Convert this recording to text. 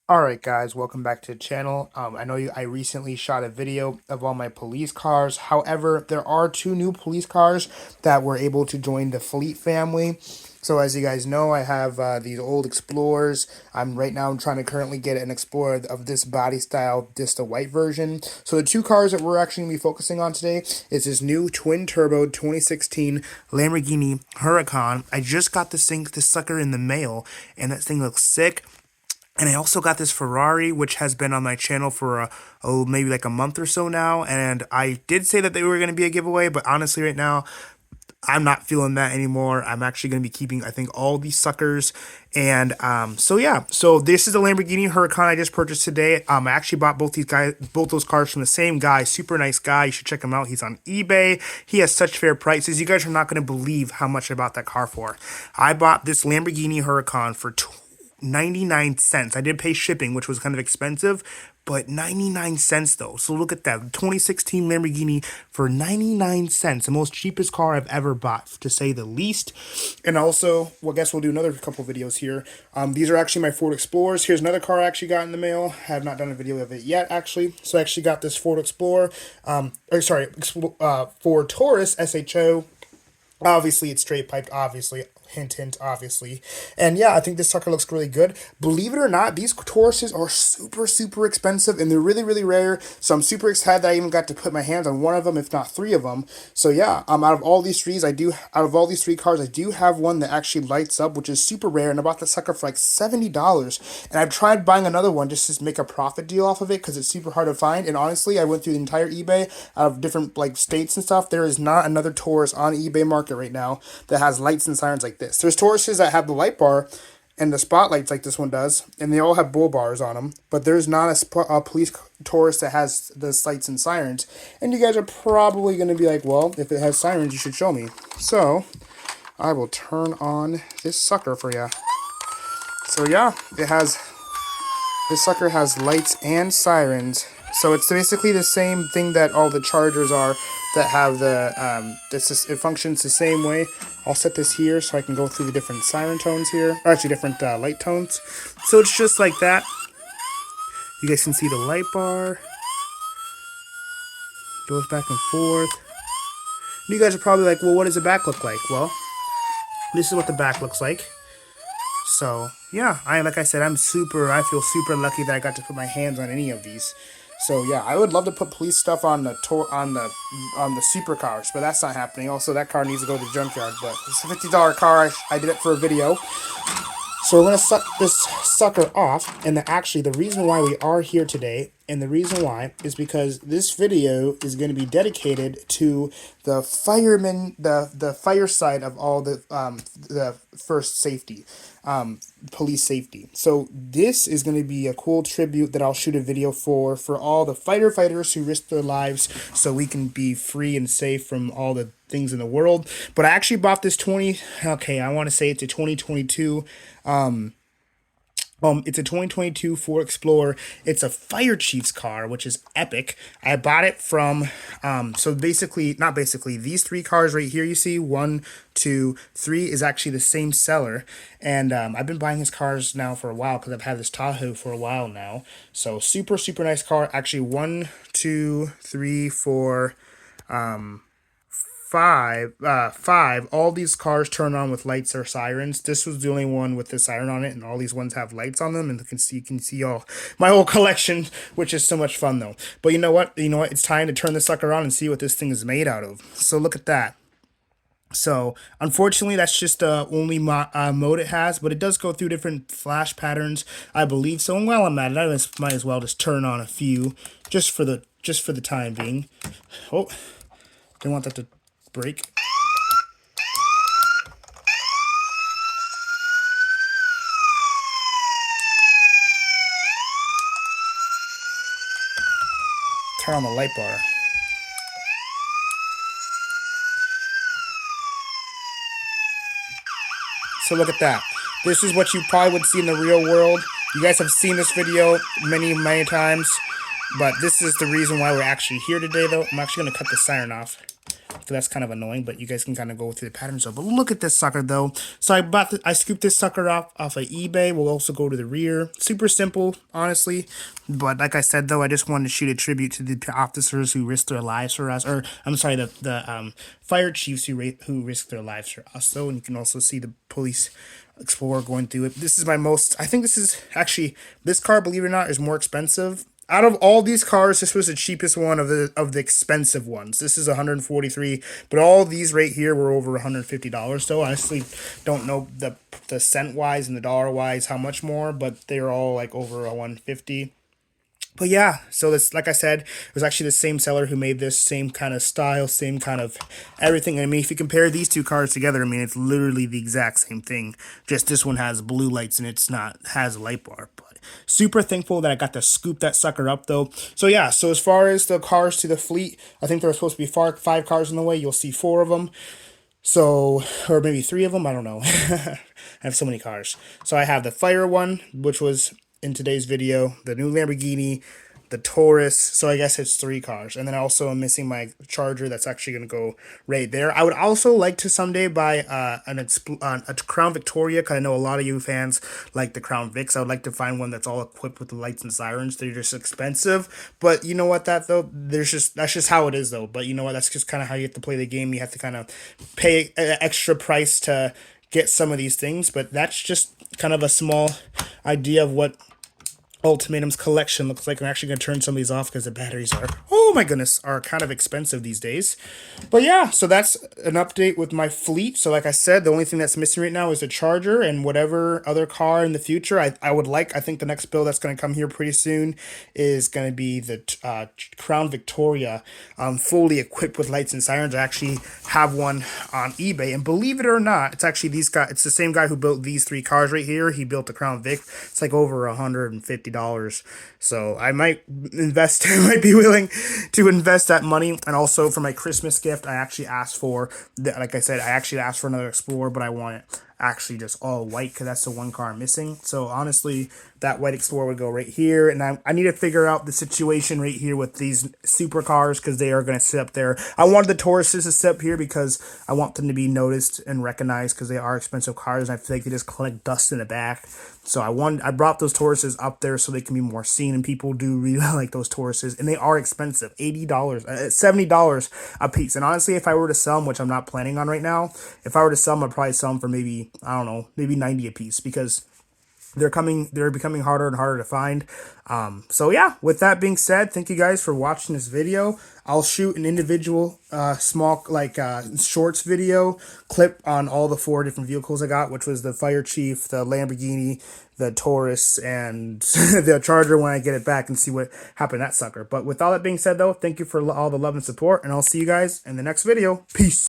Alright guys, welcome back to the channel. I recently shot a video of all my police cars. However, there are two new police cars that were able to join the Fleet family. So as you guys know, I have these old Explorers. I'm trying to currently get an Explorer of this body style, just the white version. So the two cars that we're actually going to be focusing on today is this new twin turbo 2016 Lamborghini Huracan. I just got this sucker in the mail, and that thing looks sick. And I also got this Ferrari, which has been on my channel for maybe like a month or so now. And I did say that they were going to be a giveaway, but honestly, right now, I'm not feeling that anymore. I'm actually going to be keeping, I think, all these suckers. And so yeah, so this is the Lamborghini Huracan I just purchased today. I actually bought both those cars from the same guy. Super nice guy. You should check him out. He's on eBay. He has such fair prices. You guys are not going to believe how much I bought that car for. I bought this Lamborghini Huracan for 99 cents. I did pay shipping, which was kind of expensive, but 99 cents though. So look at that. 2016 Lamborghini for 99 cents. The most cheapest car I've ever bought, to say the least. And also, well, I guess we'll do another couple videos here. These are actually my Ford Explorers. Here's another car I actually got in the mail. I have not done a video of it yet, actually. So I actually got this Ford Explorer, Ford Taurus SHO. Obviously, it's straight piped, obviously. Hint, hint, obviously. And yeah, I think this sucker looks really good. Believe it or not, these Tauruses are super, super expensive, and they're really, really rare. So I'm super excited that I even got to put my hands on one of them, if not three of them. So yeah, out of all these three cars, I do have one that actually lights up, which is super rare, and I bought the sucker for like $70. And I've tried buying another one just to make a profit deal off of it, because it's super hard to find. And honestly, I went through the entire eBay out of different like states and stuff. There is not another Taurus on eBay market right now that has lights and sirens like this. There's Tauruses that have the light bar and the spotlights like this one does, and they all have bull bars on them, but there's not a police Taurus that has the lights and sirens. And you guys are probably going to be like, well, if it has sirens, you should show me. So I will turn on this sucker for you. So yeah, this sucker has lights and sirens. So it's basically the same thing that all the Chargers are that have the, it functions the same way. I'll set this here so I can go through the different siren tones here, or actually different light tones. So it's just like that. You guys can see the light bar. Goes back and forth. And you guys are probably like, well, what does the back look like? Well, this is what the back looks like. So yeah, like I said, I feel super lucky that I got to put my hands on any of these. So yeah, I would love to put police stuff on the supercars, but that's not happening. Also, that car needs to go to the junkyard, but it's a $50 car. I did it for a video. So we're going to suck this sucker off, and actually the reason why we are here today, and the reason why, is because this video is going to be dedicated to the firemen, the fire side of all the first safety, police safety. So this is going to be a cool tribute that I'll shoot a video for all the firefighters who risk their lives so we can be free and safe from all the things in the world. But I actually bought this I want to say it's a 2022 it's a 2022 Ford Explorer. It's a fire chief's car, which is epic. I bought it from, these three cars right here you see, 1, 2, 3, is actually the same seller. And I've been buying his cars now for a while because I've had this Tahoe for a while now. So super, super nice car. Actually, 1, 2, 3, 4, 5, all these cars turn on with lights or sirens. This was the only one with the siren on it, and all these ones have lights on them, and you can see all my whole collection, which is so much fun though. But you know what? It's time to turn this sucker on and see what this thing is made out of. So look at that. So unfortunately, that's just the only mode it has, but it does go through different flash patterns, I believe. So while I'm at it, I might as well just turn on a few just for the time being. Oh, didn't want that to break. Turn on the light bar. So look at that. This is what you probably would see in the real world. You guys have seen this video many, many times, but this is the reason why we're actually here today, though. I'm actually going to cut the siren off. So that's kind of annoying, but you guys can kind of go through the patterns. So, but look at this sucker though. So I scooped this sucker off of eBay. We'll also go to the rear. Super simple, honestly. But like I said though, I just wanted to shoot a tribute to the officers who risked their lives for us, or I'm sorry, the fire chiefs who risked their lives for us. Though, and you can also see the police Explorer going through it. This is my most. I think this is actually this car, believe it or not, is more expensive. Out of all these cars, this was the cheapest one of the expensive ones. This is 143, but all these right here were over $150. So I honestly don't know the cent wise and the dollar wise how much more, but they're all like over a 150. But yeah, so this, like I said, it was actually the same seller who made this, same kind of style, same kind of everything. I mean, if you compare these two cars together, I mean, it's literally the exact same thing. Just this one has blue lights and it's not, has a light bar. But super thankful that I got to scoop that sucker up though. So yeah, so as far as the cars to the fleet, I think there were supposed to be five cars in the way. You'll see 4 of them. So, or maybe 3 of them, I don't know. I have so many cars. So I have the fire one, which was in today's video, the new Lamborghini, the Taurus. So I guess it's 3 cars. And then also I'm missing my Charger that's actually going to go right there. I would also like to someday buy a Crown Victoria, because I know a lot of you fans like the Crown Vics. I would like to find one that's all equipped with the lights and sirens. They're just expensive. But you know what, that's just how it is though. But you know what, that's just kind of how you have to play the game. You have to kind of pay an extra price to get some of these things. But that's just kind of a small idea of what Ultimatum's collection looks like. I'm actually going to turn some of these off because the batteries are, oh my goodness, are kind of expensive these days. But yeah, so that's an update with my fleet. So like I said, the only thing that's missing right now is the Charger, and whatever other car in the future I would like. I think the next build that's going to come here pretty soon is going to be the Crown Victoria, fully equipped with lights and sirens. I actually have one on eBay, and believe it or not, it's actually it's the same guy who built these 3 cars right here. He built the Crown Vic. It's like over $150. So I might invest, I might be willing to invest that money. And also for my Christmas gift, I actually asked for, like I said, I actually asked for another Explorer, but I want it actually just all white because that's the one car I'm missing. So honestly, that white Explorer would go right here. And I need to figure out the situation right here with these supercars because they are going to sit up there. I wanted the Tauruses to sit up here because I want them to be noticed and recognized because they are expensive cars. And I feel like they just collect dust in the back. So I brought those Tauruses up there so they can be more seen, and people do really like those Tauruses, and they are expensive, $80, $70 a piece. And honestly, if I were to sell them, which I'm not planning on right now, if I were to sell them, I'd probably sell them for maybe, I don't know, maybe 90 a piece because they're becoming harder and harder to find. So yeah, with that being said, thank you guys for watching this video. I'll shoot an individual small shorts video clip on all the 4 different vehicles I got, which was the Fire Chief, the Lamborghini, the Taurus, and the Charger when I get it back, and see what happened to that sucker. But with all that being said though, thank you for all the love and support, and I'll see you guys in the next video. Peace.